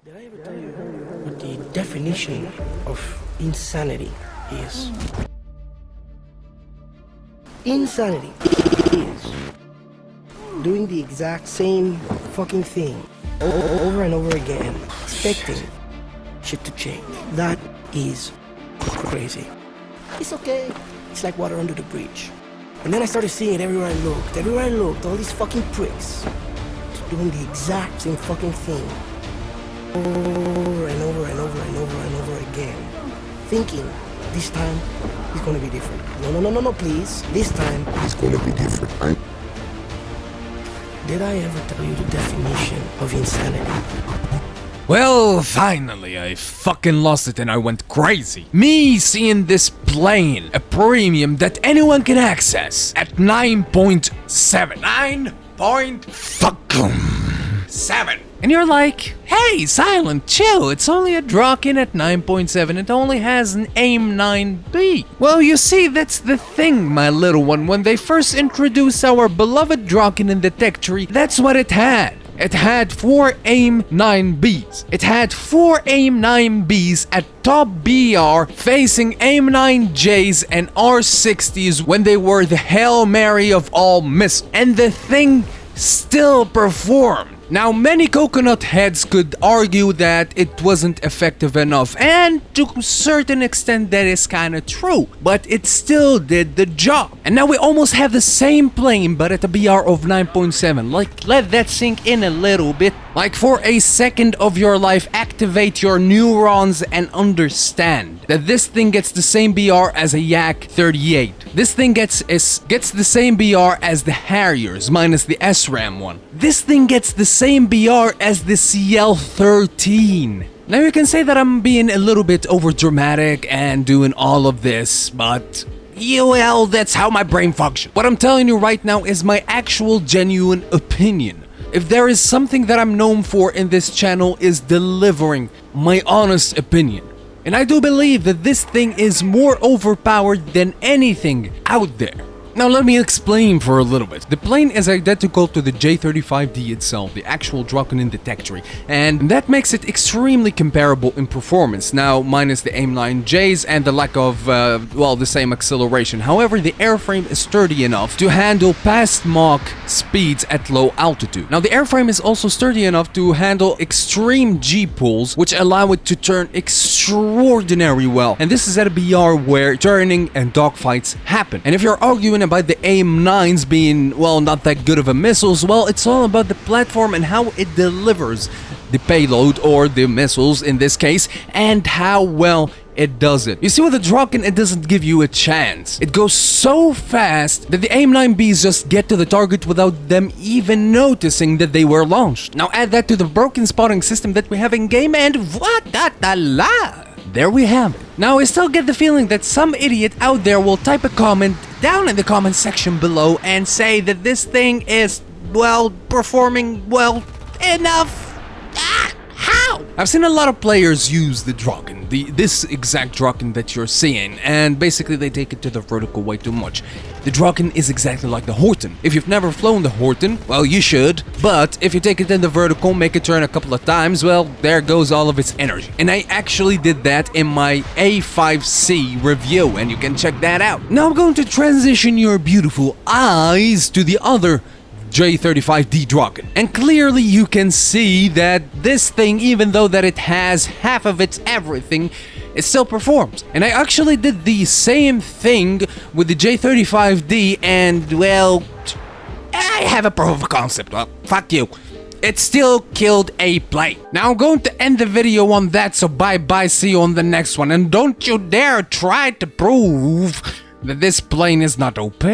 Did I ever tell you what the definition of insanity is? Insanity is doing the exact same fucking thing over and over again, expecting shit to change. That is crazy. It's okay. It's like water under the bridge. And then I started seeing it everywhere I looked. Everywhere I looked, all these fucking pricks doing the exact same fucking thing over and over and over and over and over again, thinking this time it's gonna be different. No, please. This time it's gonna be different. Did I ever tell you the definition of insanity? Well, finally, I fucking lost it and I went crazy. Me seeing this plane, a premium that anyone can access, at 9.7. 9.7. And you're like, hey, Silent, chill, it's only a DRAKEN at 9.7, it only has an AIM 9B. Well, you see, that's the thing, my little one. When they first introduced our beloved DRAKEN in the tech tree, that's what it had. It had 4 AIM 9Bs. It had 4 AIM 9Bs at top BR facing AIM 9Js and R60s when they were the Hail Mary of all missiles. And the thing still performed. Now, many coconut heads could argue that it wasn't effective enough, and to a certain extent that is kinda true, but it still did the job. And now we almost have the same plane, but at a BR of 9.7. Like, let that sink in a little bit. Like, for a second of your life, activate your neurons and understand that this thing gets the same BR as a Yak-38. This thing gets the same BR as the Harriers, minus the SRAM one. This thing gets the same BR as the CL-13. Now you can say that I'm being a little bit overdramatic and doing all of this, but well, that's how my brain functions. What I'm telling you right now is my actual genuine opinion. If there is something that I'm known for in this channel is delivering my honest opinion. And I do believe that this thing is more overpowered than anything out there. Now let me explain for a little bit. The plane is identical to the J-35D itself, the actual DRAKEN in the tech tree, and that makes it extremely comparable in performance, now minus the AIM 9Js and the lack of, well, the same acceleration. However, the airframe is sturdy enough to handle past Mach speeds at low altitude. Now the airframe is also sturdy enough to handle extreme G-pulls, which allow it to turn extraordinarily well, and this is at a BR where turning and dogfights happen. And if you're arguing about the AIM 9s being, well, not that good of a missiles, well, it's all about the platform and how it delivers the payload, or the missiles in this case, and how well it does it. You see, with the DRAKEN, it doesn't give you a chance. It goes so fast that the AIM 9Bs just get to the target without them even noticing that they were launched. Now add that to the broken spotting system that we have in game, and voila! There we have it. Now I still get the feeling that some idiot out there will type a comment down in the comment section below and say that this thing is, well, performing well enough. How? I've seen a lot of players use the DRAKEN, this exact DRAKEN that you're seeing, and basically they take it to the vertical way too much. The DRAKEN is exactly like the Horton. If you've never flown the Horton, well, you should, but if you take it in the vertical, make it turn a couple of times, well, there goes all of its energy. And I actually did that in my A5C review, and you can check that out. Now I'm going to transition your beautiful eyes to the other J-35D DRAKEN. And clearly you can see that this thing, even though that it has half of its everything, it still performs. And I actually did the same thing with the J-35D, and well, I have a proof of concept. Well, fuck you. It still killed a plane. Now I'm going to end the video on that, so bye-bye, see you on the next one. And don't you dare try to prove that this plane is not OP.